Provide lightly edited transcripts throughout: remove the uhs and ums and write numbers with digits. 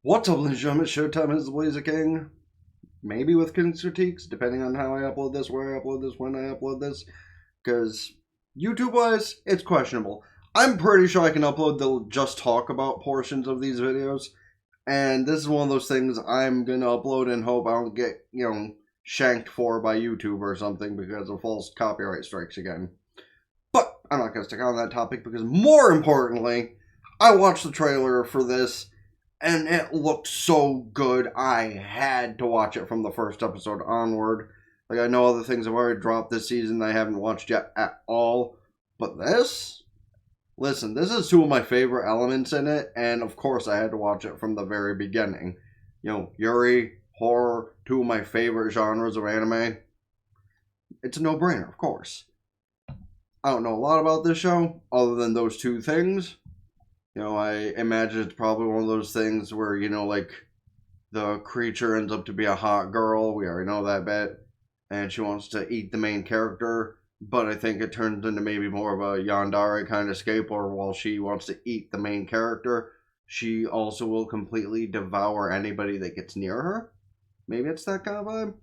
What's up, ladies and gentlemen? Showtime is the Blazer King. Maybe with critiques, depending on how I upload this, where I upload this, when I upload this. Because YouTube-wise, it's questionable. I'm pretty sure I can upload the just talk about portions of these videos. And this is one of those things I'm going to upload and hope I don't get, shanked for by YouTube or something because of false copyright strikes again. But I'm not going to stick on that topic because more importantly, I watched the trailer for this and it looked so good, I had to watch it from the first episode onward. Like, I know other things have already dropped this season that I haven't watched yet at all. But this? Listen, this is two of my favorite elements in it, and of course I had to watch it from the very beginning. Yuri, horror, two of my favorite genres of anime. It's a no-brainer, of course. I don't know a lot about this show, other than those two things. I imagine it's probably one of those things where, like, the creature ends up to be a hot girl. We already know that bit. And she wants to eat the main character. But I think it turns into maybe more of a yandere kind of escape, or while she wants to eat the main character, she also will completely devour anybody that gets near her. Maybe it's that kind of vibe.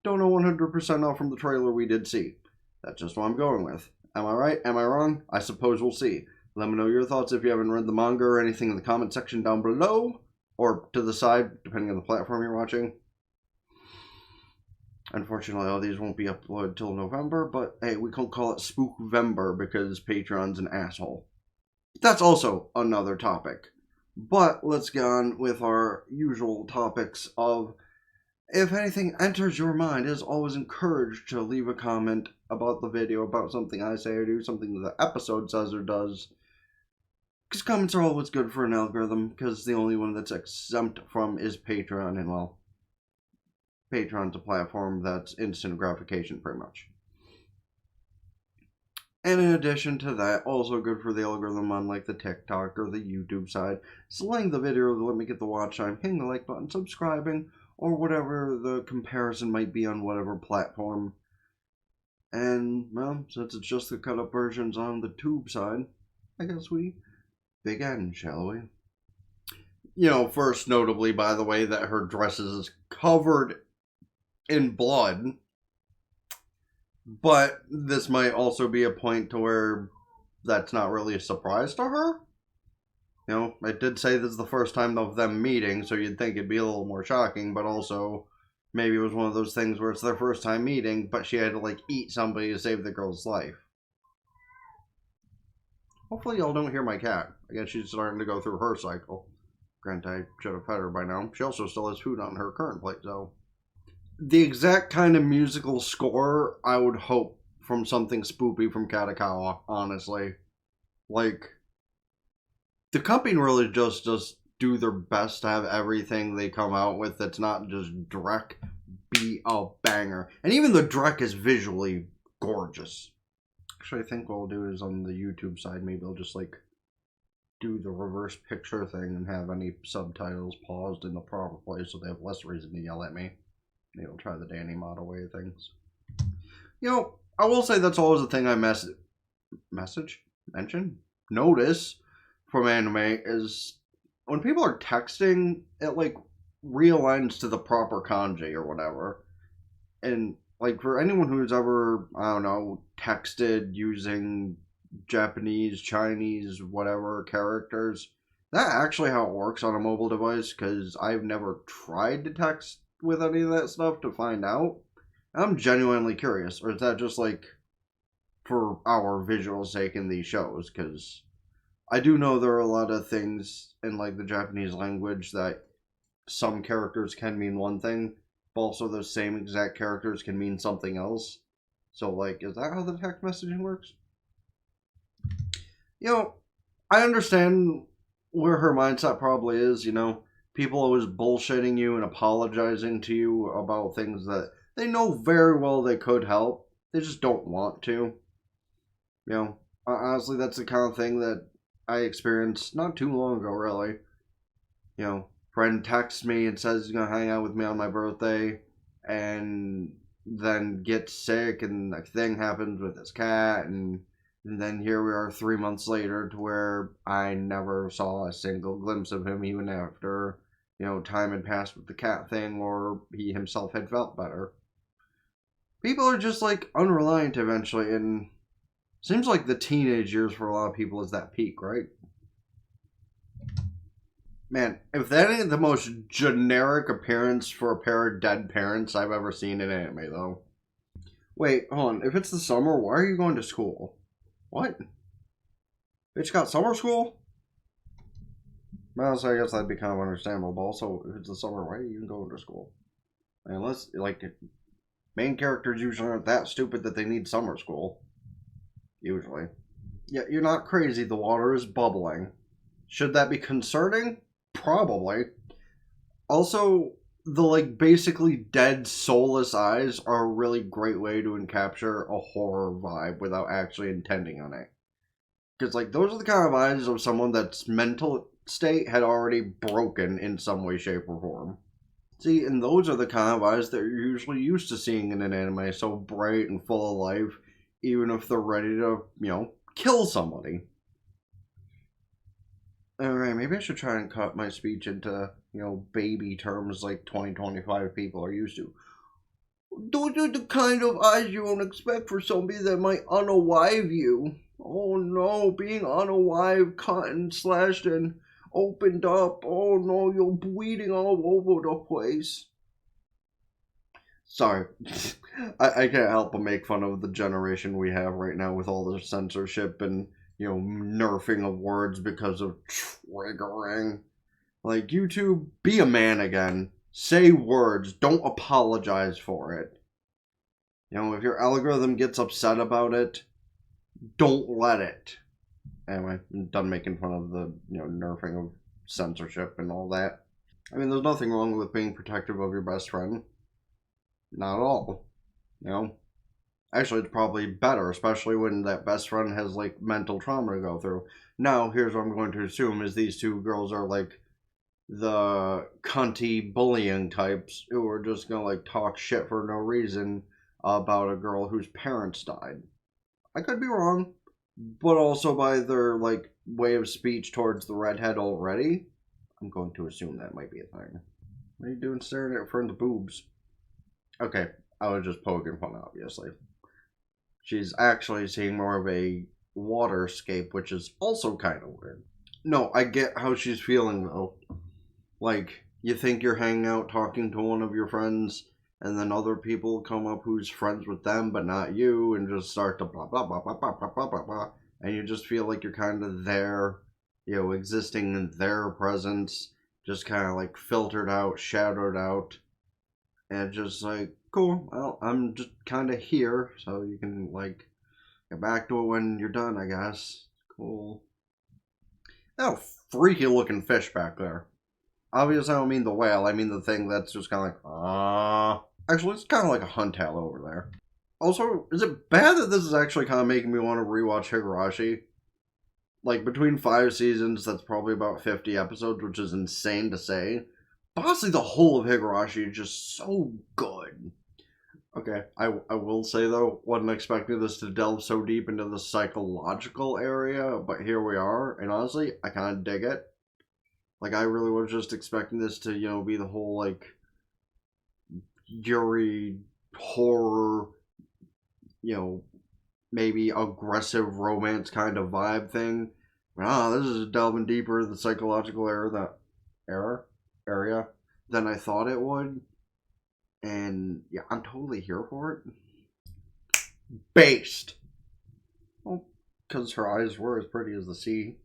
Don't know 100% off from the trailer we did see. That's just what I'm going with. Am I right? Am I wrong? I suppose we'll see. Let me know your thoughts if you haven't read the manga or anything in the comment section down below. Or to the side, depending on the platform you're watching. Unfortunately, all these won't be uploaded till November, but hey, we can call it Spookvember because Patreon's an asshole. That's also another topic. But let's get on with our usual topics of, if anything enters your mind, it is always encouraged to leave a comment about the video, about something I say or do, something the episode says or does. Because comments are always good for an algorithm, because the only one that's exempt from is Patreon, and well, Patreon's a platform that's instant gratification, pretty much. And in addition to that, also good for the algorithm on like the TikTok or the YouTube side, is liking the video to let me get the watch time, hitting the like button, subscribing, or whatever the comparison might be on whatever platform. And, well, since it's just the cut-up versions on the tube side, I guess we begin, shall we? First notably, by the way, that her dress is covered in blood. But this might also be a point to where that's not really a surprise to her. I did say this is the first time of them meeting, so you'd think it'd be a little more shocking, but also maybe it was one of those things where it's their first time meeting, but she had to, like, eat somebody to save the girl's life. Hopefully y'all don't hear my cat. I guess she's starting to go through her cycle. Granted, I should have fed her by now. She also still has food on her current plate, so. The exact kind of musical score I would hope from something spoopy from Katakawa, honestly. Like, the company really just do their best to have everything they come out with that's not just Drek be a banger. And even the Drek is visually gorgeous. Actually, I think what we'll do is on the YouTube side, maybe I'll just like do the reverse picture thing and have any subtitles paused in the proper place so they have less reason to yell at me. Maybe I'll try the Danny model way of things. I will say that's always the thing I notice from anime is when people are texting, it like realigns to the proper kanji or whatever. And like for anyone who's ever, I don't know, texted using Japanese, Chinese, whatever characters, that's actually how it works on a mobile device, because I've never tried to text with any of that stuff to find out. I'm genuinely curious, or is that just like for our visual sake in these shows? Because I do know there are a lot of things in like the Japanese language that some characters can mean one thing, but also those same exact characters can mean something else. So like, is that how the text messaging works? I understand where her mindset probably is, people always bullshitting you and apologizing to you about things that they know very well they could help. They just don't want to. Honestly, that's the kind of thing that I experienced not too long ago, really. Friend texts me and says he's going to hang out with me on my birthday, and then gets sick, and a thing happens with his cat, and then here we are 3 months later to where I never saw a single glimpse of him even after time had passed with the cat thing, or he himself had felt better. People are just, unreliant eventually, and seems like the teenage years for a lot of people is that peak, right? Man, if that ain't the most generic appearance for a pair of dead parents I've ever seen in anime, though. Wait, hold on. If it's the summer, why are you going to school? What? Bitch got summer school? Well, so I guess that'd be kind of understandable, but also, if it's the summer, why are you even going to school? Unless, main characters usually aren't that stupid that they need summer school. Usually. Yeah, you're not crazy, the water is bubbling. Should that be concerning? Probably. Also, the basically dead, soulless eyes are a really great way to capture a horror vibe without actually intending on it. Because, those are the kind of eyes of someone that's mental state had already broken in some way, shape, or form. See, and those are the kind of eyes that you're usually used to seeing in an anime, so bright and full of life, even if they're ready to, kill somebody. Alright, maybe I should try and cut my speech into, baby terms like 2025 people are used to. Those are the kind of eyes you won't expect for somebody that might unalive you. Oh no, being unalive, cut and slashed and opened up. Oh no, you're bleeding all over the place. Sorry. I can't help but make fun of the generation we have right now with all the censorship and nerfing of words because of triggering. YouTube, be a man again. Say words. Don't apologize for it. If your algorithm gets upset about it, don't let it. Anyway, I'm done making fun of the, nerfing of censorship and all that. I mean, there's nothing wrong with being protective of your best friend. Not at all. Actually, it's probably better, especially when that best friend has, mental trauma to go through. Now, here's what I'm going to assume is these two girls are, the cunty bullying types who are just gonna, talk shit for no reason about a girl whose parents died. I could be wrong, but also by their, way of speech towards the redhead already, I'm going to assume that might be a thing. What are you doing staring at her friend's boobs? Okay, I was just poking fun, obviously. She's actually seeing more of a waterscape, which is also kind of weird. No, I get how she's feeling, though. You think you're hanging out talking to one of your friends, and then other people come up who's friends with them, but not you, and just start to blah, blah, blah, blah, blah, blah, blah, blah, blah, and you just feel like you're kind of there, existing in their presence, just kind of, filtered out, shadowed out, and just, cool, well, I'm just kind of here, so you can, get back to it when you're done, I guess. Cool. Oh, freaky looking fish back there. Obviously, I don't mean the whale, I mean the thing that's just kind of Actually, it's kind of like a huntail over there. Also, is it bad that this is actually kind of making me want to rewatch Higurashi? Between 5 seasons, that's probably about 50 episodes, which is insane to say. But honestly, the whole of Higurashi is just so good. Okay, I will say though, wasn't expecting this to delve so deep into the psychological area, but here we are, and honestly, I kind of dig it. I really was just expecting this to, be the whole, Yuri horror, maybe aggressive romance kind of vibe thing. But this is delving deeper into the psychological area than I thought it would. And yeah, I'm totally here for it. Based. Well, because her eyes were as pretty as the sea.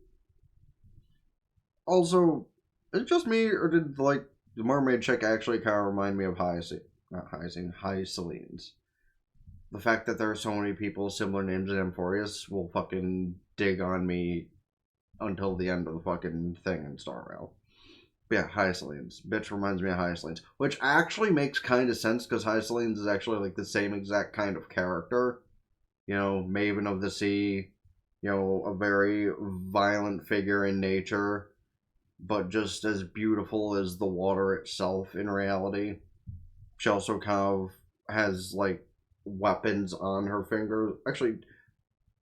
Also, is it just me, or did the mermaid chick actually kind of remind me of Hyacinth's? The fact that there are so many people with similar names in Amphorius will fucking dig on me until the end of the fucking thing in Star Rail. Yeah, Hyacinth's. Bitch reminds me of Hyacinth's. Which actually makes kind of sense, because Hyacinth's is actually the same exact kind of character. Maven of the Sea. A very violent figure in nature, but just as beautiful as the water itself in reality. She also kind of has, weapons on her finger. Actually,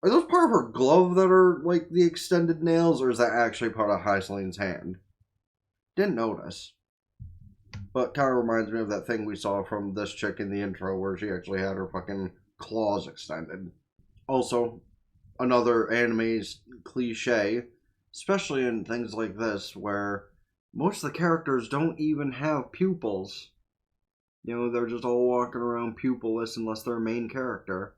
are those part of her glove that are, the extended nails, or is that actually part of Hyacinth's hand? Didn't notice. But kind of reminds me of that thing we saw from this chick in the intro where she actually had her fucking claws extended. Also, another anime's cliche, especially in things like this where most of the characters don't even have pupils. You know, they're just all walking around pupilless unless they're a main character.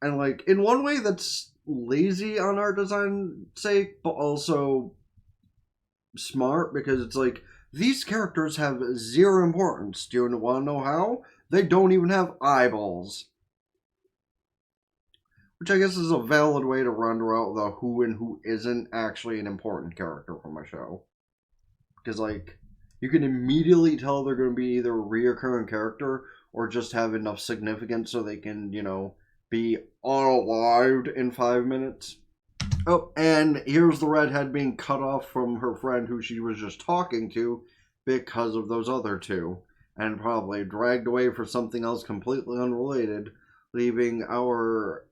And, like, in one way that's lazy on art design sake, but also smart because it's like, these characters have zero importance. Do you want to know how? They don't even have eyeballs. Which I guess is a valid way to render out the who and who isn't actually an important character from a show. Because, like, you can immediately tell they're going to be either a reoccurring character or just have enough significance so they can, you know, be unalived in 5 minutes. Oh, and here's the redhead being cut off from her friend who she was just talking to because of those other two. And probably dragged away for something else completely unrelated, leaving our...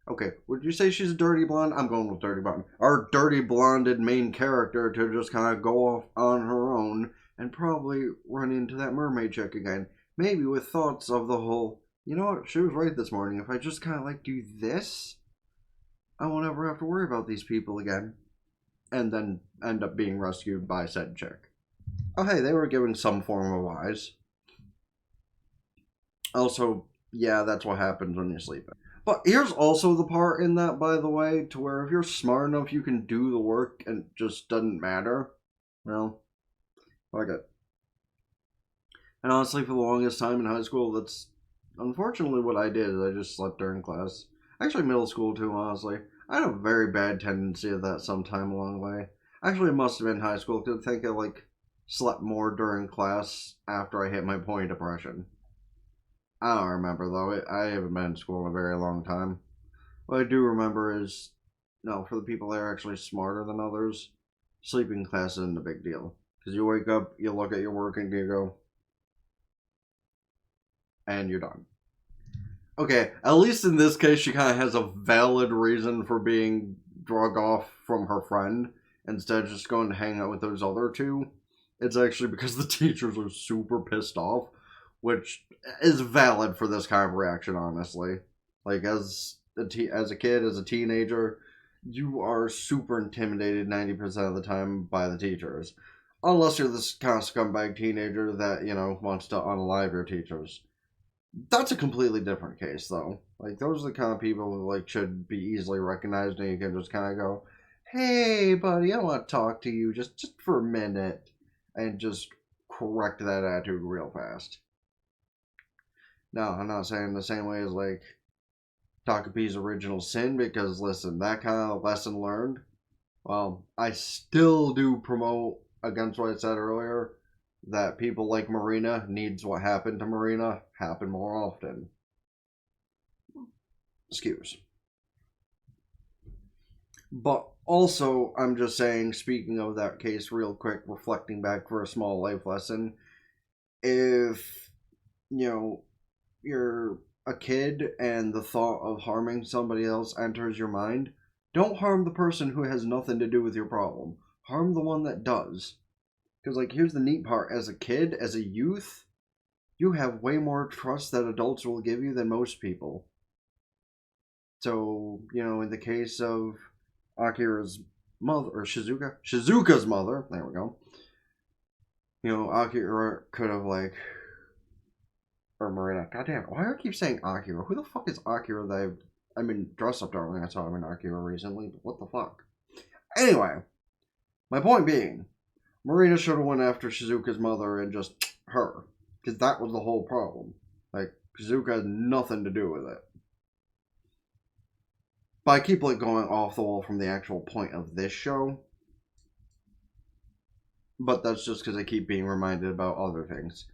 Okay, would you say she's a dirty blonde? I'm going with dirty blonde. Our dirty blonded main character to just kind of go off on her own and probably run into that mermaid chick again. Maybe with thoughts of the whole, you know what, she was right this morning. If I just kind of like do this, I won't ever have to worry about these people again. And then end up being rescued by said chick. Oh hey, they were giving some form of wise. Also, yeah, that's what happens when you sleep. But here's also the part in that, by the way, to where if you're smart enough, you can do the work and it just doesn't matter. Well, fuck it. And honestly, for the longest time in high school, that's unfortunately what I did. I just slept during class. Actually, middle school too, honestly. I had a very bad tendency of that sometime along the way. Actually, it must have been high school, because I think I, like, slept more during class after I hit my point of depression. I don't remember, though. I haven't been in school in a very long time. What I do remember is, no, for the people that are actually smarter than others, sleeping class isn't a big deal. Because you wake up, you look at your work, and you go, and you're done. Okay, at least in this case, she kind of has a valid reason for being drug off from her friend, instead of just going to hang out with those other two. It's actually because the teachers are super pissed off, which is valid for this kind of reaction, honestly. Like, as a kid, as a teenager, you are super intimidated 90% of the time by the teachers. Unless you're this kind of scumbag teenager that, you know, wants to unalive your teachers. That's a completely different case, though. Like, those are the kind of people who, like, should be easily recognized, and you can just kind of go, hey, buddy, I want to talk to you just for a minute, and just correct that attitude real fast. No, I'm not saying the same way as, like, Takapi's Original Sin, because, listen, that kind of lesson learned, well, I still do promote, against what I said earlier, that people like Marina needs what happened to Marina happen more often. Excuse. But also, I'm just saying, speaking of that case real quick, reflecting back for a small life lesson, if, you know, you're a kid and the thought of harming somebody else enters your mind, don't harm the person who has nothing to do with your problem. Harm the one that does. Because, like, here's the neat part. As a kid, as a youth, you have way more trust that adults will give you than most people. So, you know, in the case of Akira's mother, or Shizuka's mother, there we go. You know, Akira could have, like, or Marina. Goddamn, why do I keep saying Akira? Who the fuck is Akira that I mean, Dress Up Darling, I saw him in Akira recently, but what the fuck? Anyway, my point being, Marina should have went after Shizuka's mother and just her. Because that was the whole problem. Like, Shizuka had nothing to do with it. But I keep, like, going off the wall from the actual point of this show. But that's just because I keep being reminded about other things.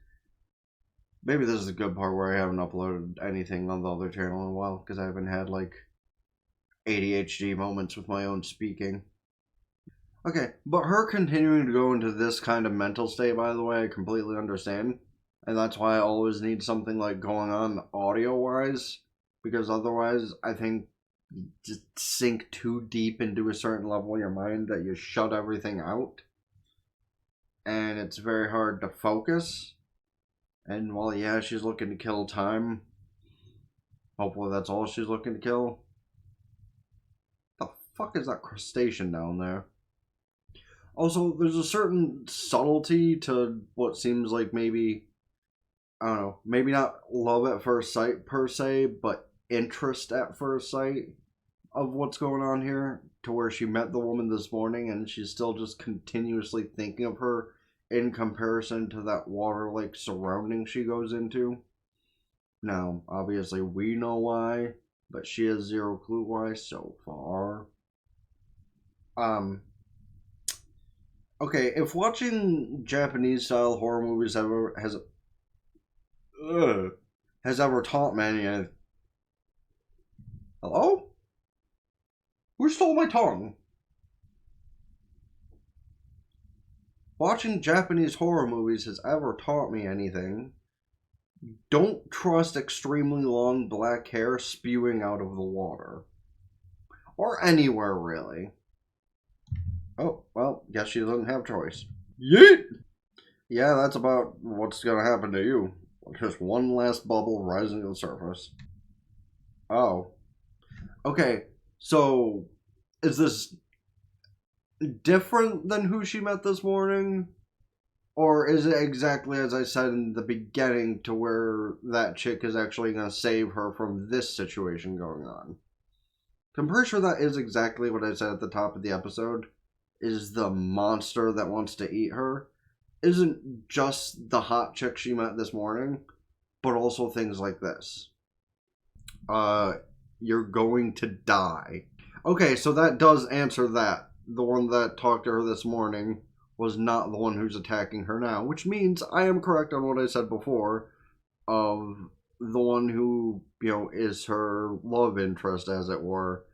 Maybe this is a good part where I haven't uploaded anything on the other channel in a while. Because I haven't had, like, ADHD moments with my own speaking. Okay, but her continuing to go into this kind of mental state, by the way, I completely understand. And that's why I always need something like going on audio-wise. Because otherwise, I think you just sink too deep into a certain level in your mind that you shut everything out. And it's very hard to focus. And while, yeah, she's looking to kill time, hopefully that's all she's looking to kill. The fuck is that crustacean down there? Also, there's a certain subtlety to what seems like maybe, I don't know, maybe not love at first sight per se, but interest at first sight of what's going on here, to where she met the woman this morning and she's still just continuously thinking of her in comparison to that water-like surrounding she goes into. Now, obviously we know why, but she has zero clue why so far. Okay, if watching Japanese-style horror movies has ever taught me anything... Hello? Who stole my tongue? Watching Japanese horror movies has ever taught me anything. Don't trust extremely long black hair spewing out of the water. Or anywhere, really. Oh, well, guess she doesn't have choice. Yeet! Yeah, that's about what's gonna happen to you. Just one last bubble rising to the surface. Oh. Okay, so is this different than who she met this morning? Or is it exactly as I said in the beginning, to where that chick is actually going to save her from this situation going on? I'm pretty sure that is exactly what I said at the top of the episode, is the monster that wants to eat her isn't just the hot chick she met this morning, but also things like this. You're going to die. Okay, so that does answer that. The one that talked to her this morning was not the one who's attacking her now, which means I am correct on what I said before of the one who, is her love interest, as it were,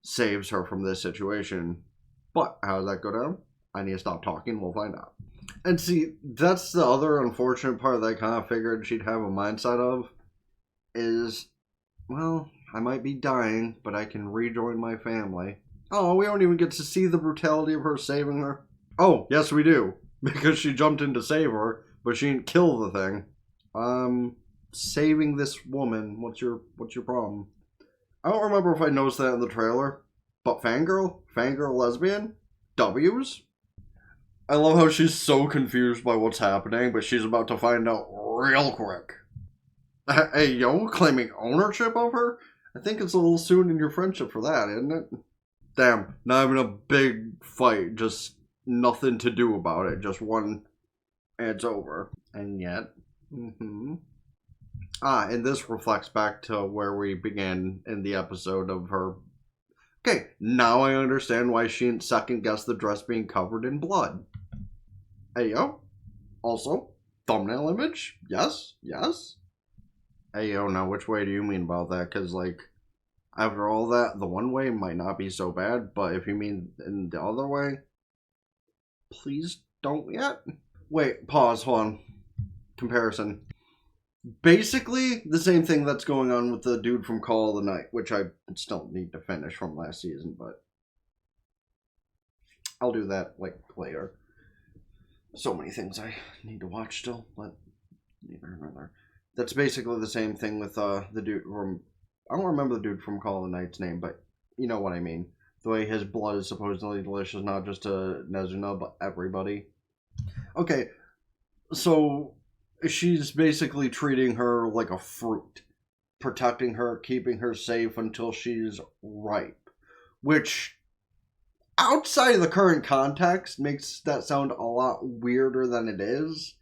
saves her from this situation. But how does that go down? I need to stop talking, we'll find out. And see, that's the other unfortunate part that I kind of figured she'd have a mindset of, is, well, I might be dying, but I can rejoin my family. Oh, we don't even get to see the brutality of her saving her. Oh, yes we do. Because she jumped in to save her, but she didn't kill the thing. Saving this woman, what's your problem? I don't remember if I noticed that in the trailer, but fangirl? Fangirl lesbian? W's? I love how she's so confused by what's happening, but she's about to find out real quick. Hey, yo, claiming ownership of her? I think it's a little soon in your friendship for that, isn't it? Damn, not even a big fight, just nothing to do about it, just one, and it's over. And yet, and this reflects back to where we began in the episode of her. Okay, now I understand why she didn't second guess the dress being covered in blood. Hey, yo. Also, thumbnail image? Yes, yes. Hey, yo, now which way do you mean about that? Because, after all that, the one way might not be so bad, but if you mean in the other way, please don't yet. Wait, pause, hold on. Comparison. Basically, the same thing that's going on with the dude from Call of the Night, which I still need to finish from last season, but I'll do that, later. So many things I need to watch still, but neither nor. That's basically the same thing with the dude from... I don't remember the dude from Call of the Night's name, but you know what I mean. The way his blood is supposedly delicious, not just to Nezuna, but everybody. Okay, so she's basically treating her like a fruit. Protecting her, keeping her safe until she's ripe. Which, outside of the current context, makes that sound a lot weirder than it is.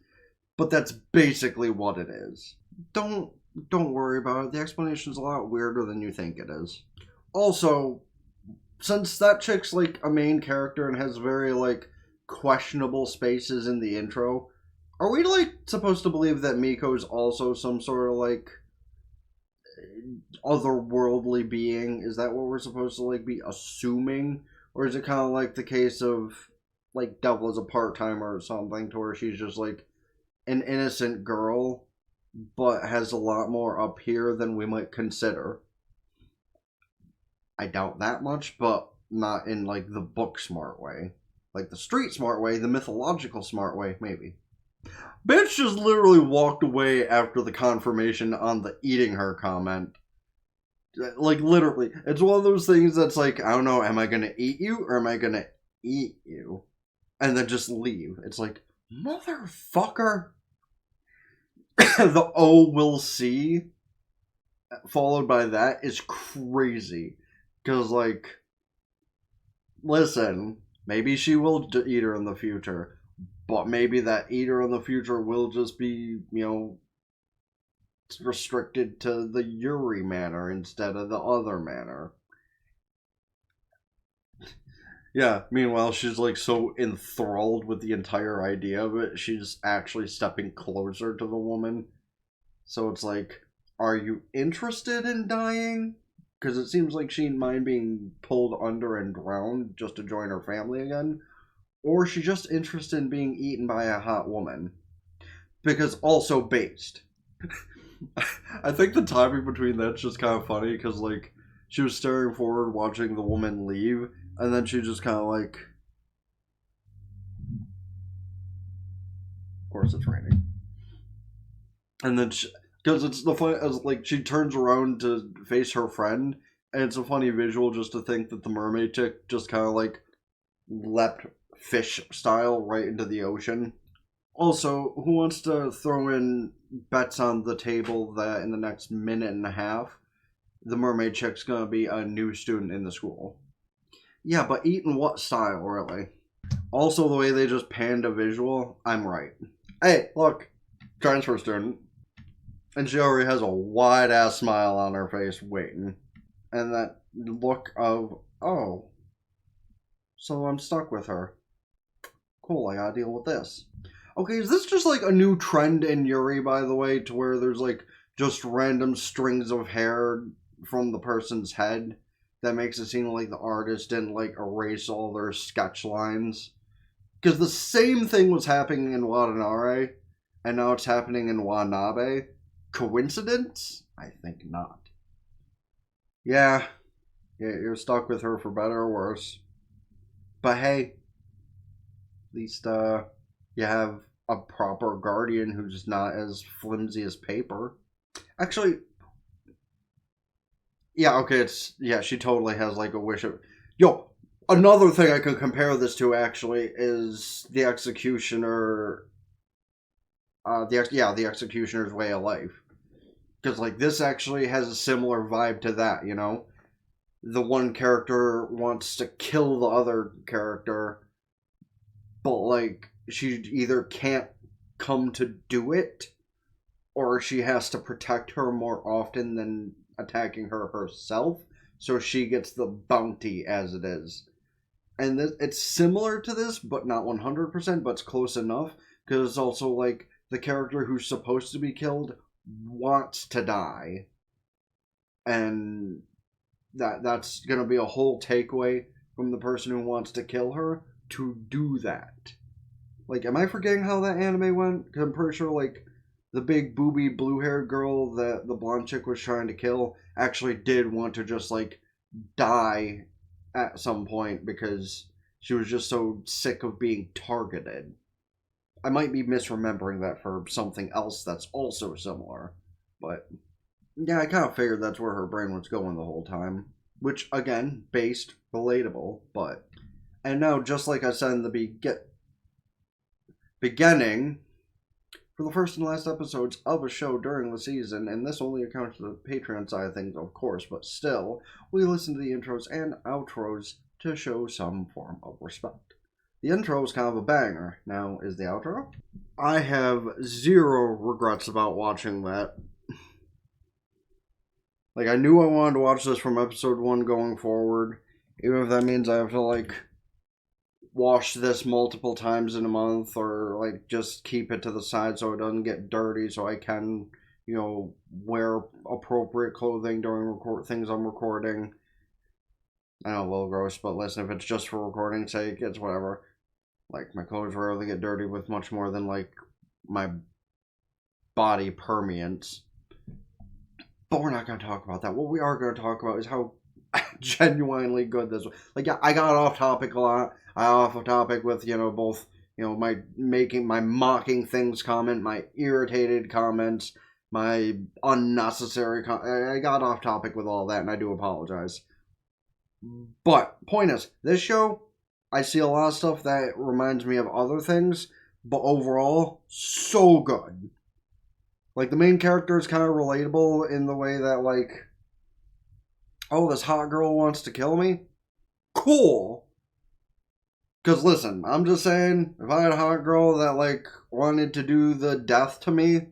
But that's basically what it is. Don't worry about it. The explanation's a lot weirder than you think it is. Also, since that chick's a main character and has very questionable spaces in the intro, are we supposed to believe that Miko's also some sort of otherworldly being? Is that what we're supposed to be assuming? Or is it kind of like the case of Devil as a part-timer or something, to where she's just an innocent girl, but has a lot more up here than we might consider? I doubt that much, but not in the book smart way. Like the street smart way, the mythological smart way, maybe. Bitch just literally walked away after the confirmation on the eating her comment. Like, literally. It's one of those things that's like, I don't know, am I gonna eat you or am I gonna eat you? And then just leave. It's like, motherfucker. The "oh, we'll see" followed by that is crazy. Because, like, listen, maybe she will eat her in the future, but maybe that eater in the future will just be, restricted to the Yuri manor instead of the other manor. Yeah, meanwhile, she's like so enthralled with the entire idea of it, she's actually stepping closer to the woman. So it's like, are you interested in dying? Because it seems like she didn't mind being pulled under and drowned just to join her family again. Or is she just interested in being eaten by a hot woman? Because also based. I think the timing between that's just kind of funny because, like, she was staring forward watching the woman leave, and then she just kind of like... Of course it's raining. And then because it's the fun, as like she turns around to face her friend, and it's a funny visual just to think that the mermaid chick just kind of like leapt fish style right into the ocean. Also, who wants to throw in bets on the table that in the next minute and a half, the mermaid chick's gonna be a new student in the school? Yeah, but eat in what style, really? Also, the way they just panned a visual, I'm right. Hey, look, transfer student. And Shiori has a wide-ass smile on her face waiting. And that look of, oh, so I'm stuck with her. Cool, I gotta deal with this. Okay, is this just like a new trend in Yuri, by the way, to where there's like just random strings of hair from the person's head that makes it seem like the artist didn't like erase all their sketch lines? Because the same thing was happening in Watanabe, and now it's happening in Wanabe. Coincidence? I think not. Yeah, you're stuck with her for better or worse. But hey, at least you have a proper guardian who's not as flimsy as paper. Actually, yeah, okay, she totally has like a wish of... Yo, another thing I could compare this to actually is the Executioner... the Executioner's Way of Life. Because, like, this actually has a similar vibe to that, you know? The one character wants to kill the other character, but, like, she either can't come to do it, or she has to protect her more often than attacking her herself, so she gets the bounty as it is. And it's similar to this, but not 100%, but it's close enough, because it's also, like, the character who's supposed to be killed wants to die, and that's gonna be a whole takeaway from the person who wants to kill her to do that. Like, am I forgetting how that anime went? Because I'm pretty sure, like, the big booby blue-haired girl that the blonde chick was trying to kill actually did want to just, like, die at some point because she was just so sick of being targeted. I might be misremembering that for something else that's also similar. But, yeah, I kind of figured that's where her brain was going the whole time. Which, again, based, relatable, but... And now, just like I said in the beginning, for the first and last episodes of a show during the season, and this only accounts for the Patreon side of things, of course, but still, we listen to the intros and outros to show some form of respect. The intro is kind of a banger. Now, is the outro? I have zero regrets about watching that. Like, I knew I wanted to watch this from episode 1 going forward, even if that means I have to, like, wash this multiple times in a month, or, like, just keep it to the side so it doesn't get dirty, so I can, wear appropriate clothing during things I'm recording. I know, a little gross, but listen, if it's just for recording's sake, it's whatever. Like, my clothes rarely get dirty with much more than, like, my body permeates. But we're not going to talk about that. What we are going to talk about is how genuinely good this way. Like, yeah, I got off topic a lot. I off topic with, both, my mocking things comment, my irritated comments, my unnecessary I got off topic with all that, and I do apologize. But, point is, this show, I see a lot of stuff that reminds me of other things, but overall, so good. Like, the main character is kind of relatable in the way that, like, oh, this hot girl wants to kill me? Cool! Because, listen, I'm just saying, if I had a hot girl that, like, wanted to do the death to me,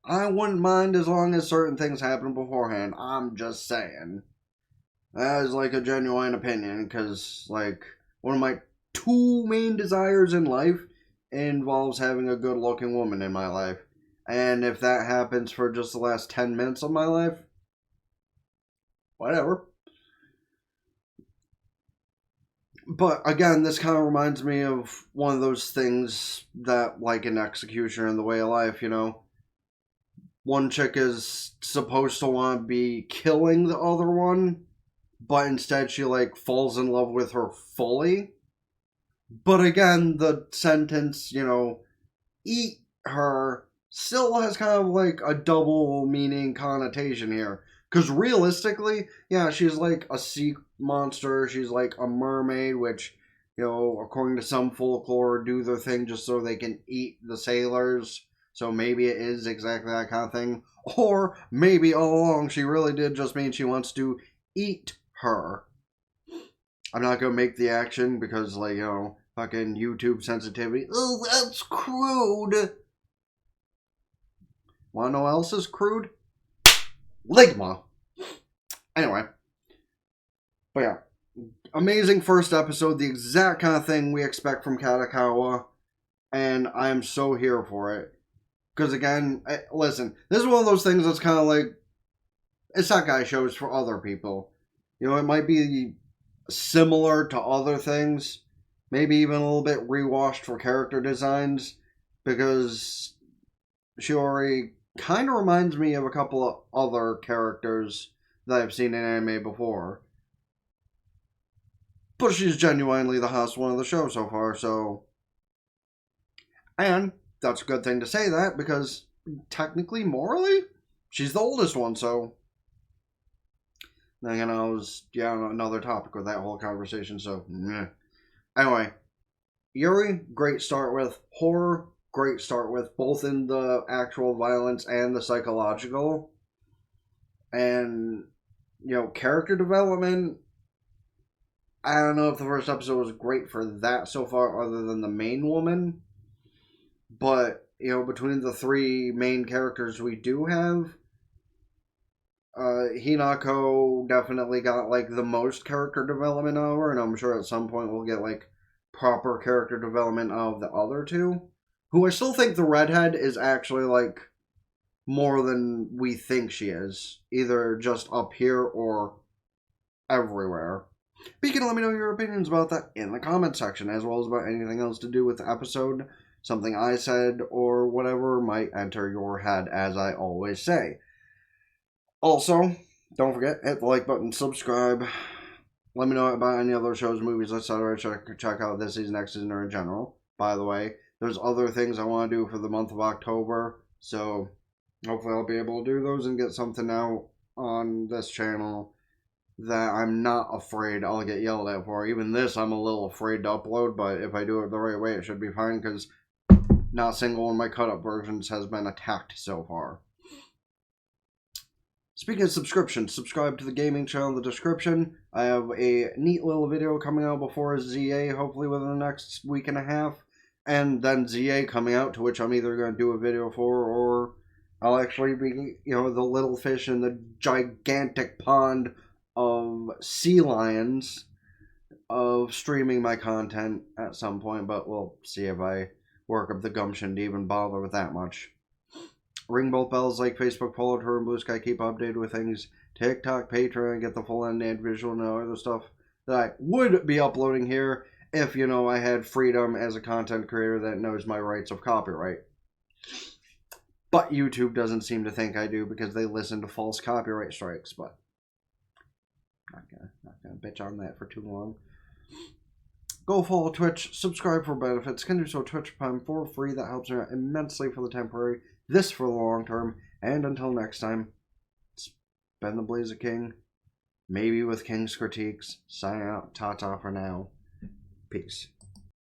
I wouldn't mind as long as certain things happen beforehand. I'm just saying. That is, like, a genuine opinion, because, like, one of my two main desires in life involves having a good-looking woman in my life. And if that happens for just the last 10 minutes of my life, whatever. But again, this kind of reminds me of one of those things that, like in Executioner and The Way of Life, one chick is supposed to want to be killing the other one, but instead she, like, falls in love with her fully. But again, the sentence, eat her, still has kind of, like, a double meaning connotation here. Because realistically, yeah, she's like a sea monster, she's like a mermaid, which, according to some folklore, do their thing just so they can eat the sailors. So maybe it is exactly that kind of thing. Or maybe all along she really did just mean she wants to eat her. I'm not going to make the action because, like, fucking YouTube sensitivity. Oh, that's crude. Wanna know what else is crude? Ligma. Anyway. But yeah. Amazing first episode. The exact kind of thing we expect from Katakawa. And I am so here for it. Because again, listen, this is one of those things that's kind of like isekai shows for other people. It might be similar to other things. Maybe even a little bit rewashed for character designs. Because Shiori kind of reminds me of a couple of other characters that I've seen in anime before. But she's genuinely the hottest one of the show so far, so... And that's a good thing to say that, because technically, morally, she's the oldest one, so... Then again, I was, on another topic with that whole conversation, so... Meh. Anyway, Yuri, great start with. Horror, great start with, both in the actual violence and the psychological. And, character development, I don't know if the first episode was great for that so far, other than the main woman. But, between the three main characters we do have, Hinako definitely got, like, the most character development out of her, and I'm sure at some point we'll get, like, proper character development of the other two. Who I still think the redhead is actually, like, more than we think she is. Either just up here or everywhere. But you can let me know your opinions about that in the comment section, as well as about anything else to do with the episode, something I said, or whatever might enter your head, as I always say. Also, don't forget, hit the like button, subscribe. Let me know about any other shows, movies, etc. Check out this season, next season, or in general. By the way, there's other things I want to do for the month of October, so hopefully I'll be able to do those and get something out on this channel that I'm not afraid I'll get yelled at for. Even this, I'm a little afraid to upload, but if I do it the right way, it should be fine, because not a single one of my cut-up versions has been attacked so far. Speaking of subscriptions, subscribe to the gaming channel in the description. I have a neat little video coming out before ZA, hopefully within the next week and a half. And then ZA coming out, to which I'm either going to do a video for, or I'll actually be, the little fish in the gigantic pond of sea lions of streaming my content at some point. But we'll see if I work up the gumption to even bother with that much. Ring both bells, like Facebook, follow Twitter, and Blue Sky, keep updated with things. TikTok, Patreon, get the full end visual and other stuff that I would be uploading here if, I had freedom as a content creator that knows my rights of copyright. But YouTube doesn't seem to think I do, because they listen to false copyright strikes. But Not gonna bitch on that for too long. Go follow Twitch, subscribe for benefits, can do so Twitch Prime for free. That helps me out immensely for the temporary, this for the long term. And until next time, it's been the Blazer King, maybe with King's Critiques. Signing out, ta-ta for now. Peace.